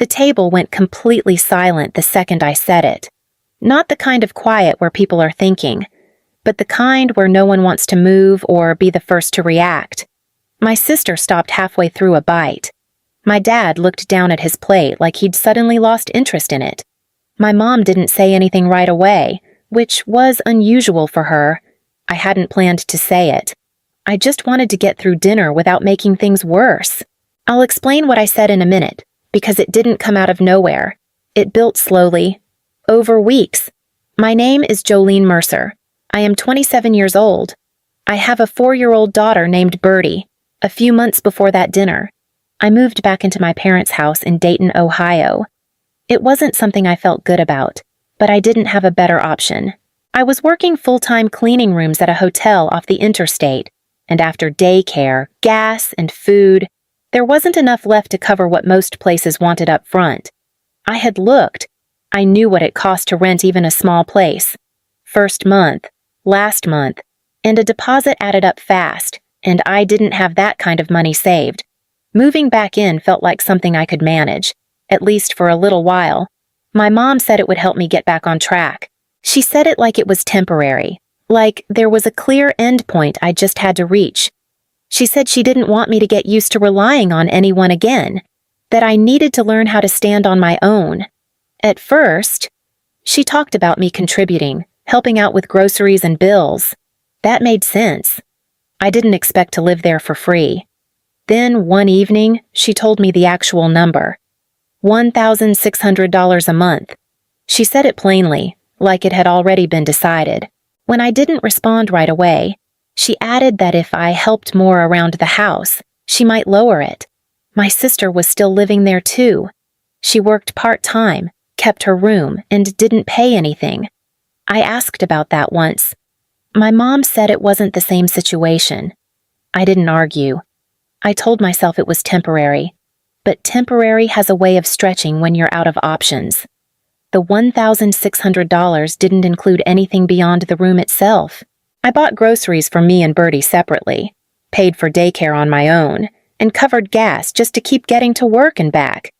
The table went completely silent the second I said it. Not the kind of quiet where people are thinking, but the kind where no one wants to move or be the first to react. My sister stopped halfway through a bite. My dad looked down at his plate like he'd suddenly lost interest in it. My mom didn't say anything right away, which was unusual for her. I hadn't planned to say it. I just wanted to get through dinner without making things worse. I'll explain what I said in a minute, because it didn't come out of nowhere. It built slowly, over weeks. My name is Jolene Mercer. I am 27 years old. I have a 4-year-old daughter named Birdie. A few months before that dinner, I moved back into my parents' house in Dayton, Ohio. It wasn't something I felt good about, but I didn't have a better option. I was working full-time cleaning rooms at a hotel off the interstate, and after daycare, gas, and food, there wasn't enough left to cover what most places wanted up front. I had looked. I knew what it cost to rent even a small place. First month, last month, and a deposit added up fast, and I didn't have that kind of money saved. Moving back in felt like something I could manage, at least for a little while. My mom said it would help me get back on track. She said it like it was temporary, like there was a clear end point I just had to reach. She said she didn't want me to get used to relying on anyone again, that I needed to learn how to stand on my own. At first, she talked about me contributing, helping out with groceries and bills. That made sense. I didn't expect to live there for free. Then, one evening, she told me the actual number. $1,600 a month. She said it plainly, like it had already been decided. When I didn't respond right away, she added that if I helped more around the house, she might lower it. My sister was still living there too. She worked part-time, kept her room, and didn't pay anything. I asked about that once. My mom said it wasn't the same situation. I didn't argue. I told myself it was temporary, but temporary has a way of stretching when you're out of options. The $1,600 didn't include anything beyond the room itself. I bought groceries for me and Birdie separately, paid for daycare on my own, and covered gas just to keep getting to work and back.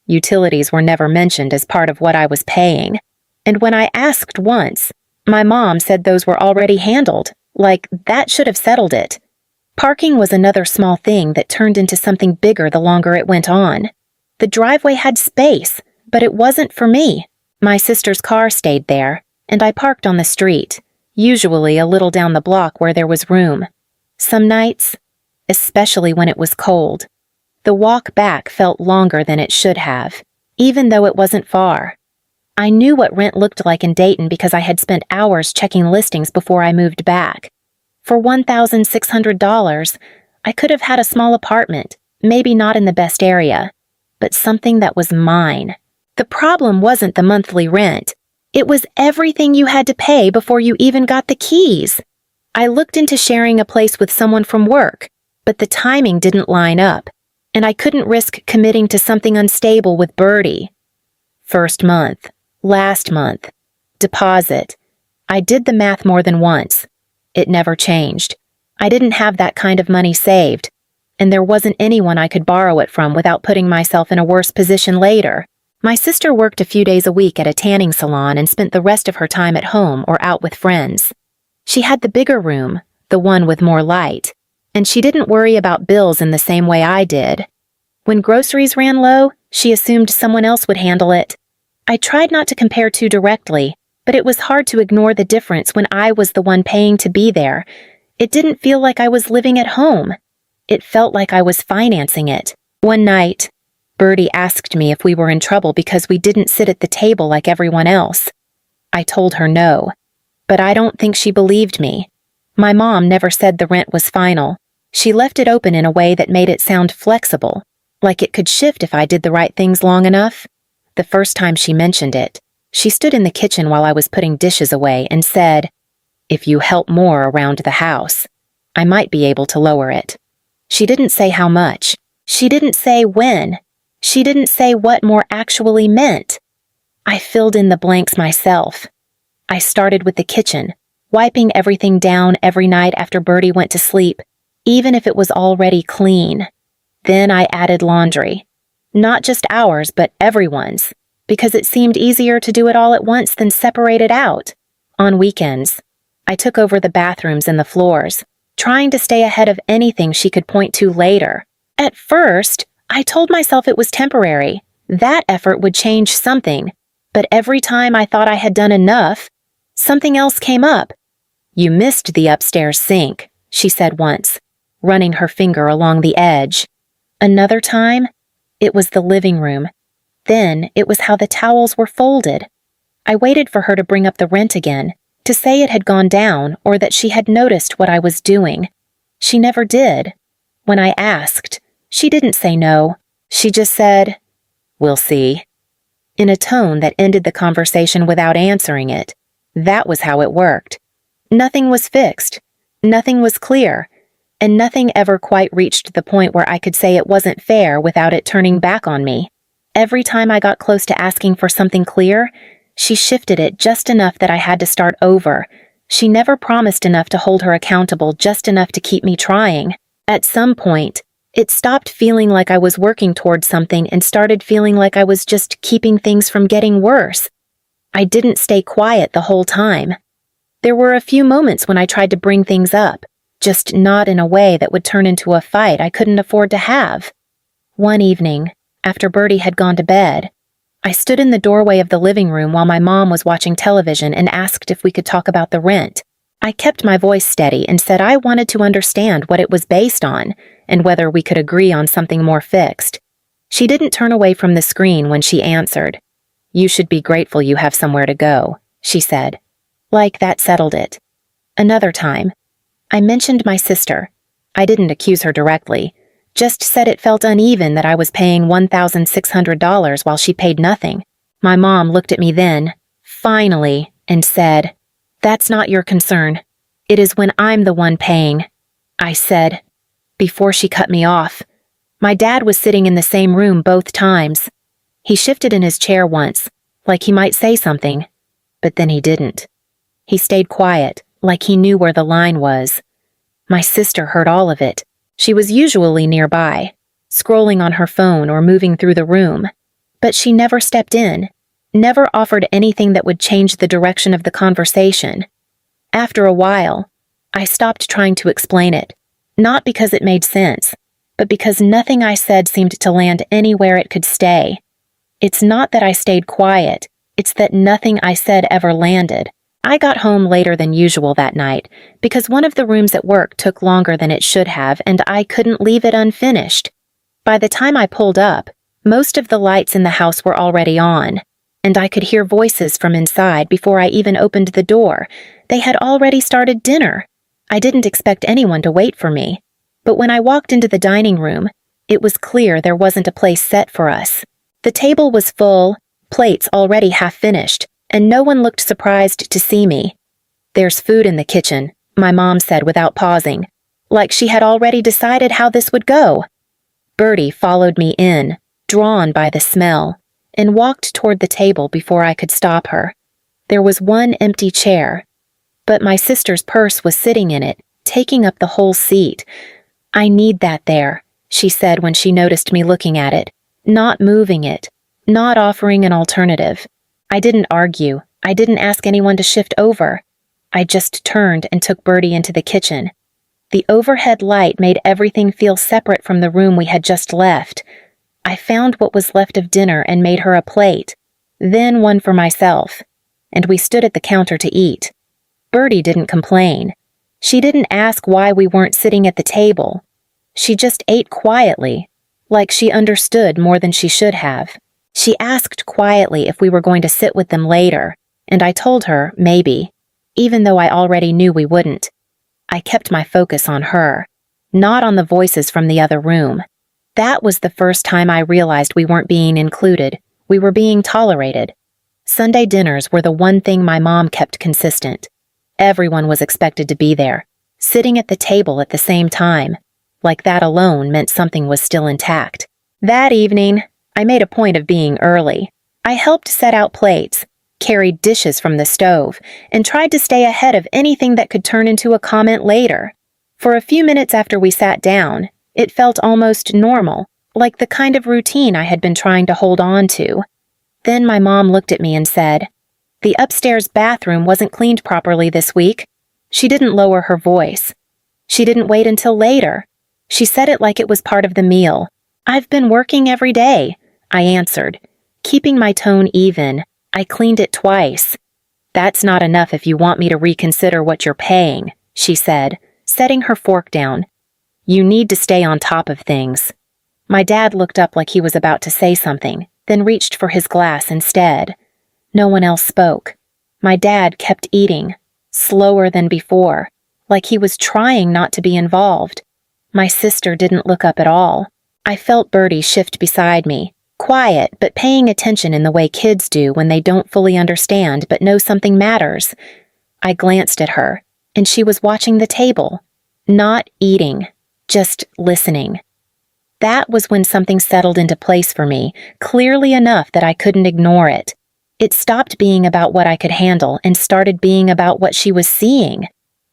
Utilities were never mentioned as part of what I was paying, and when I asked once, my mom said those were already handled, like that should have settled it. Parking was another small thing that turned into something bigger the longer it went on. The driveway had space, but it wasn't for me. My sister's car stayed there, and I parked on the street, usually a little down the block where there was room. Some nights, especially when it was cold, the walk back felt longer than it should have, even though it wasn't far. I knew what rent looked like in Dayton because I had spent hours checking listings before I moved back. For $1,600, I could have had a small apartment, maybe not in the best area, but something that was mine. The problem wasn't the monthly rent. It was everything you had to pay before you even got the keys. I looked into sharing a place with someone from work, but the timing didn't line up, and I couldn't risk committing to something unstable with Birdie. First month, last month, deposit. I did the math more than once. It never changed. I didn't have that kind of money saved, and there wasn't anyone I could borrow it from without putting myself in a worse position later. My sister worked a few days a week at a tanning salon and spent the rest of her time at home or out with friends. She had the bigger room, the one with more light, and she didn't worry about bills in the same way I did. When groceries ran low, she assumed someone else would handle it. I tried not to compare too directly, but it was hard to ignore the difference when I was the one paying to be there. It didn't feel like I was living at home. It felt like I was financing it. One night, Birdie asked me if we were in trouble because we didn't sit at the table like everyone else. I told her no, but I don't think she believed me. My mom never said the rent was final. She left it open in a way that made it sound flexible, like it could shift if I did the right things long enough. The first time she mentioned it, she stood in the kitchen while I was putting dishes away and said, "If you help more around the house, I might be able to lower it." She didn't say how much. She didn't say when. She didn't say what more actually meant. I filled in the blanks myself. I started with the kitchen, wiping everything down every night after Birdie went to sleep, even if it was already clean. Then I added laundry. Not just ours, but everyone's, because it seemed easier to do it all at once than separate it out. On weekends, I took over the bathrooms and the floors, trying to stay ahead of anything she could point to later. At first, I told myself it was temporary. That effort would change something, but every time I thought I had done enough, something else came up. "You missed the upstairs sink," she said once, running her finger along the edge. Another time, it was the living room. Then it was how the towels were folded. I waited for her to bring up the rent again, to say it had gone down or that she had noticed what I was doing. She never did. When I asked, she didn't say no. She just said, "We'll see," in a tone that ended the conversation without answering it. That was how it worked. Nothing was fixed. Nothing was clear. And nothing ever quite reached the point where I could say it wasn't fair without it turning back on me. Every time I got close to asking for something clear, she shifted it just enough that I had to start over. She never promised enough to hold her accountable, just enough to keep me trying. At some point, it stopped feeling like I was working towards something and started feeling like I was just keeping things from getting worse. I didn't stay quiet the whole time. There were a few moments when I tried to bring things up, just not in a way that would turn into a fight I couldn't afford to have. One evening, after Bertie had gone to bed, I stood in the doorway of the living room while my mom was watching television and asked if we could talk about the rent. I kept my voice steady and said I wanted to understand what it was based on and whether we could agree on something more fixed. She didn't turn away from the screen when she answered. "You should be grateful you have somewhere to go," she said. Like that settled it. Another time, I mentioned my sister. I didn't accuse her directly, just said it felt uneven that I was paying $1,600 while she paid nothing. My mom looked at me then, finally, and said, "That's not your concern. It is when I'm the one paying," I said, before she cut me off. My dad was sitting in the same room both times. He shifted in his chair once, like he might say something, but then he didn't. He stayed quiet, like he knew where the line was. My sister heard all of it. She was usually nearby, scrolling on her phone or moving through the room, but she never stepped in, never offered anything that would change the direction of the conversation. After a while, I stopped trying to explain it, not because it made sense, but because nothing I said seemed to land anywhere it could stay. It's not that I stayed quiet, it's that nothing I said ever landed. I got home later than usual that night because one of the rooms at work took longer than it should have and I couldn't leave it unfinished. By the time I pulled up, most of the lights in the house were already on, and I could hear voices from inside before I even opened the door. They had already started dinner. I didn't expect anyone to wait for me, but when I walked into the dining room, it was clear there wasn't a place set for us. The table was full, plates already half finished, and no one looked surprised to see me. "There's food in the kitchen," my mom said without pausing, like she had already decided how this would go. Bertie followed me in, drawn by the smell, and walked toward the table before I could stop her. There was one empty chair, but my sister's purse was sitting in it, taking up the whole seat. "I need that there," she said when she noticed me looking at it, not moving it, not offering an alternative. I didn't argue. I didn't ask anyone to shift over. I just turned and took Bertie into the kitchen. The overhead light made everything feel separate from the room we had just left. I found what was left of dinner and made her a plate, then one for myself, and we stood at the counter to eat. Bertie didn't complain. She didn't ask why we weren't sitting at the table. She just ate quietly, like she understood more than she should have. She asked quietly if we were going to sit with them later, and I told her maybe, even though I already knew we wouldn't. I kept my focus on her, not on the voices from the other room. That was the first time I realized we weren't being included, we were being tolerated. Sunday dinners were the one thing my mom kept consistent. Everyone was expected to be there, sitting at the table at the same time, like that alone meant something was still intact. That evening, I made a point of being early. I helped set out plates, carried dishes from the stove, and tried to stay ahead of anything that could turn into a comment later. For a few minutes after we sat down, it felt almost normal, like the kind of routine I had been trying to hold on to. Then my mom looked at me and said, "The upstairs bathroom wasn't cleaned properly this week." She didn't lower her voice. She didn't wait until later. She said it like it was part of the meal. "I've been working every day," I answered. Keeping my tone even, I cleaned it twice. "That's not enough if you want me to reconsider what you're paying," she said, setting her fork down. "You need to stay on top of things." My dad looked up like he was about to say something, then reached for his glass instead. No one else spoke. My dad kept eating, slower than before, like he was trying not to be involved. My sister didn't look up at all. I felt Bertie shift beside me, quiet but paying attention in the way kids do when they don't fully understand but know something matters. I glanced at her, and she was watching the table, not eating, just listening. That was when something settled into place for me, clearly enough that I couldn't ignore it. It stopped being about what I could handle and started being about what she was seeing.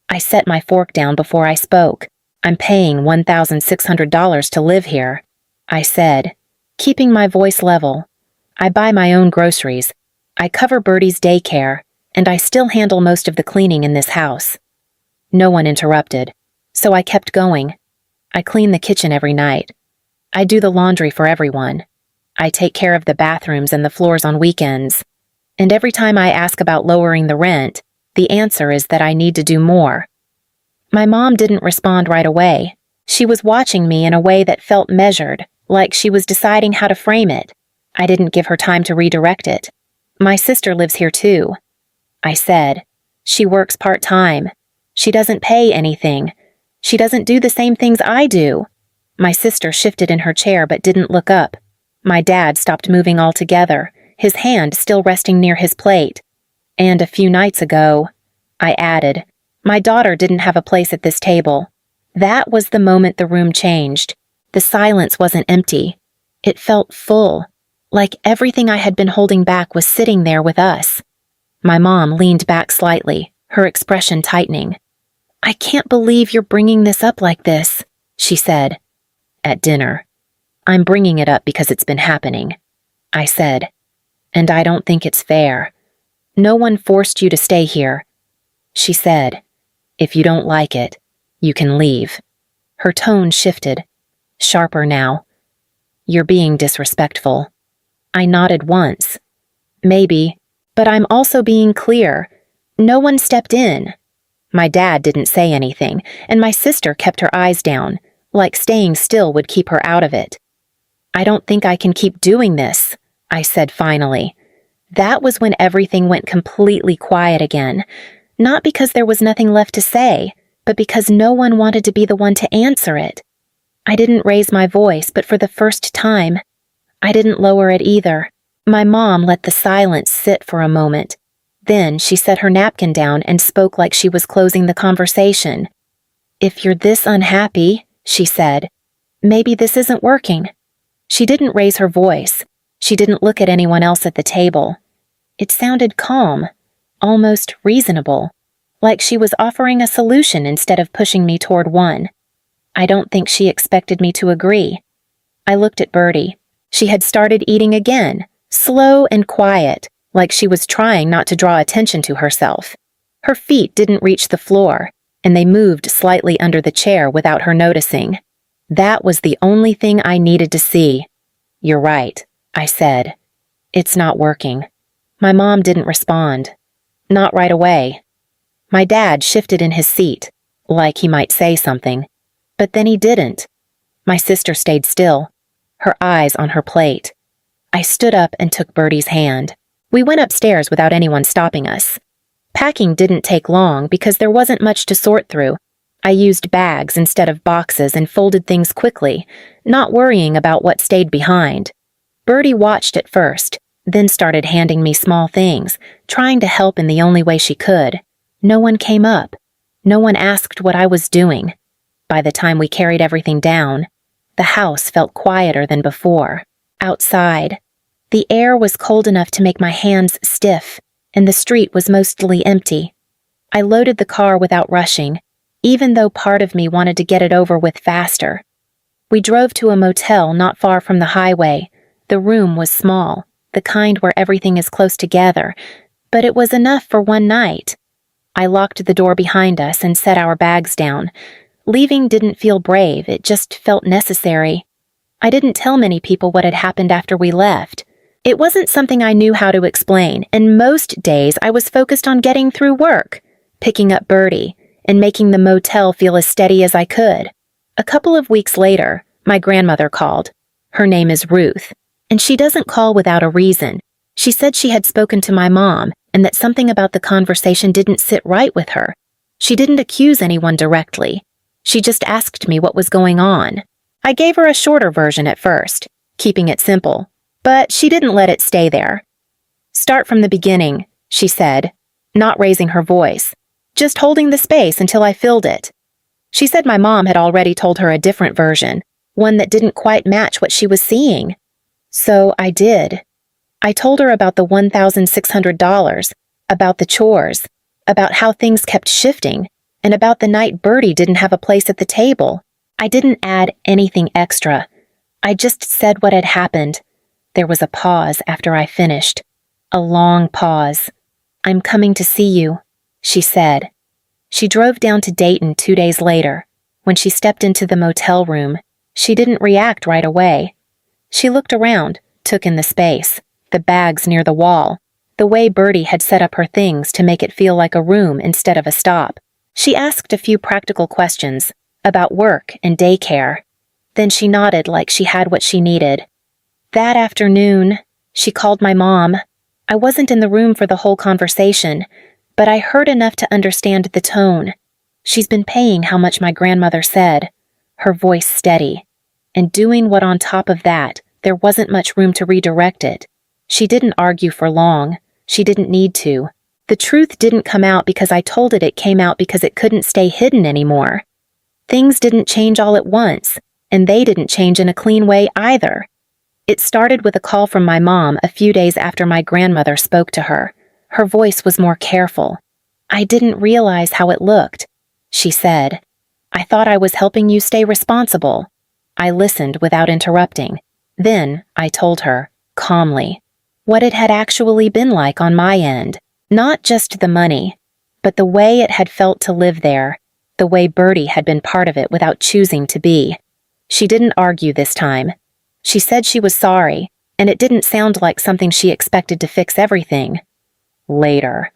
I set my fork down before I spoke. "I'm paying $1,600 to live here," I said, keeping my voice level. "I buy my own groceries. I cover Bertie's daycare, and I still handle most of the cleaning in this house." No one interrupted, so I kept going. "I clean the kitchen every night. I do the laundry for everyone. I take care of the bathrooms and the floors on weekends. And every time I ask about lowering the rent, the answer is that I need to do more." My mom didn't respond right away. She was watching me in a way that felt measured, like she was deciding how to frame it. I didn't give her time to redirect it. "My sister lives here too," I said. "She works part-time. She doesn't pay anything. She doesn't do the same things I do." My sister shifted in her chair but didn't look up. My dad stopped moving altogether, his hand still resting near his plate. "And a few nights ago," I added, "my daughter didn't have a place at this table." That was the moment the room changed. The silence wasn't empty. It felt full, like everything I had been holding back was sitting there with us. My mom leaned back slightly, her expression tightening. "I can't believe you're bringing this up like this," she said. "At dinner. I'm bringing it up because it's been happening," I said. "And I don't think it's fair. No one forced you to stay here." She said, "If you don't like it, you can leave." Her tone shifted, sharper now. "You're being disrespectful." I nodded once. "Maybe, but I'm also being clear. No one stepped in." My dad didn't say anything, and my sister kept her eyes down, like staying still would keep her out of it. "I don't think I can keep doing this," I said finally. That was when everything went completely quiet again, not because there was nothing left to say, but because no one wanted to be the one to answer it. I didn't raise my voice, but for the first time, I didn't lower it either. My mom let the silence sit for a moment. Then she set her napkin down and spoke like she was closing the conversation. "If you're this unhappy," she said, "maybe this isn't working." She didn't raise her voice. She didn't look at anyone else at the table. It sounded calm, almost reasonable, like she was offering a solution instead of pushing me toward one. I don't think she expected me to agree. I looked at Bertie. She had started eating again, slow and quiet, like she was trying not to draw attention to herself. Her feet didn't reach the floor, and they moved slightly under the chair without her noticing. That was the only thing I needed to see. "You're right," I said. "It's not working." My mom didn't respond. Not right away. My dad shifted in his seat, like he might say something, but then he didn't. My sister stayed still, her eyes on her plate. I stood up and took Bertie's hand. We went upstairs without anyone stopping us. Packing didn't take long because there wasn't much to sort through. I used bags instead of boxes and folded things quickly, not worrying about what stayed behind. Bertie watched at first, then started handing me small things, trying to help in the only way she could. No one came up. No one asked what I was doing. By the time we carried everything down, the house felt quieter than before. Outside, the air was cold enough to make my hands stiff, and the street was mostly empty. I loaded the car without rushing, even though part of me wanted to get it over with faster. We drove to a motel not far from the highway. The room was small, the kind where everything is close together, but it was enough for one night. I locked the door behind us and set our bags down. Leaving didn't feel brave, it just felt necessary. I didn't tell many people what had happened after we left. It wasn't something I knew how to explain, and most days I was focused on getting through work, picking up Bertie, and making the motel feel as steady as I could. A couple of weeks later, my grandmother called. Her name is Ruth, and she doesn't call without a reason. She said she had spoken to my mom and that something about the conversation didn't sit right with her. She didn't accuse anyone directly. She just asked me what was going on. I gave her a shorter version at first, keeping it simple, but she didn't let it stay there. "Start from the beginning," she said, not raising her voice, just holding the space until I filled it. She said my mom had already told her a different version, one that didn't quite match what she was seeing. So I did. I told her about the $1,600, about the chores, about how things kept shifting, and about the night Bertie didn't have a place at the table. I didn't add anything extra. I just said what had happened. There was a pause after I finished. A long pause. "I'm coming to see you," she said. She drove down to Dayton 2 days later. When she stepped into the motel room, she didn't react right away. She looked around, took in the space, the bags near the wall, the way Bertie had set up her things to make it feel like a room instead of a stop. She asked a few practical questions about work and daycare. Then she nodded like she had what she needed. That afternoon, she called my mom. I wasn't in the room for the whole conversation, but I heard enough to understand the tone. She's been paying how much my grandmother said, her voice steady, and doing what on top of that, there wasn't much room to redirect it. She didn't argue for long. She didn't need to. The truth didn't come out because I told it came out because it couldn't stay hidden anymore. Things didn't change all at once, and they didn't change in a clean way either. It started with a call from my mom a few days after my grandmother spoke to her. Her voice was more careful. "I didn't realize how it looked," she said. "I thought I was helping you stay responsible." I listened without interrupting. Then I told her, calmly, what it had actually been like on my end. Not just the money, but the way it had felt to live there, the way Bertie had been part of it without choosing to be. She didn't argue this time. She said she was sorry, and it didn't sound like something she expected to fix everything. Later,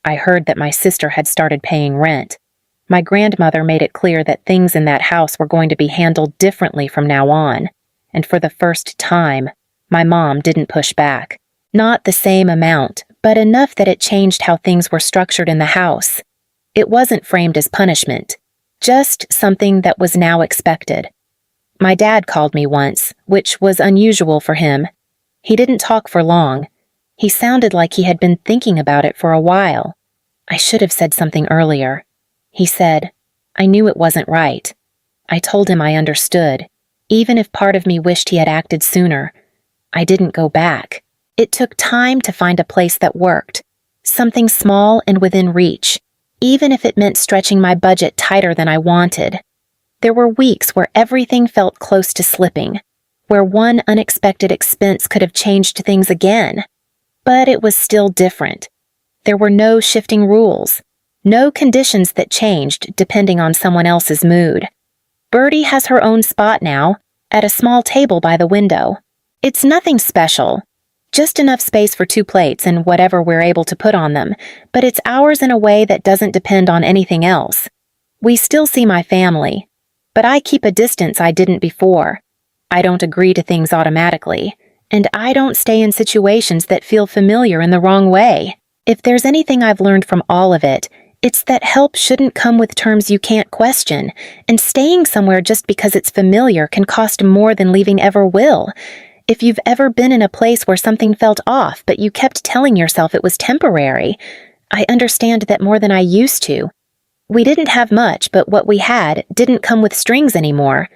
I heard that my sister had started paying rent. My grandmother made it clear that things in that house were going to be handled differently from now on, and for the first time, my mom didn't push back. Not the same amount, but enough that it changed how things were structured in the house. It wasn't framed as punishment, just something that was now expected. My dad called me once, which was unusual for him. He didn't talk for long. He sounded like he had been thinking about it for a while. I should have said something earlier. He said, "I knew it wasn't right." I told him I understood, even if part of me wished he had acted sooner. I didn't go back. It took time to find a place that worked, something small and within reach, even if it meant stretching my budget tighter than I wanted. There were weeks where everything felt close to slipping, where one unexpected expense could have changed things again. But it was still different. There were no shifting rules, no conditions that changed depending on someone else's mood. Bertie has her own spot now, at a small table by the window. It's nothing special, just enough space for 2 plates and whatever we're able to put on them, but it's ours in a way that doesn't depend on anything else. We still see my family, but I keep a distance I didn't before. I don't agree to things automatically, and I don't stay in situations that feel familiar in the wrong way. If there's anything I've learned from all of it, it's that help shouldn't come with terms you can't question, and staying somewhere just because it's familiar can cost more than leaving ever will. If you've ever been in a place where something felt off but you kept telling yourself it was temporary, I understand that more than I used to. We didn't have much, but what we had didn't come with strings anymore.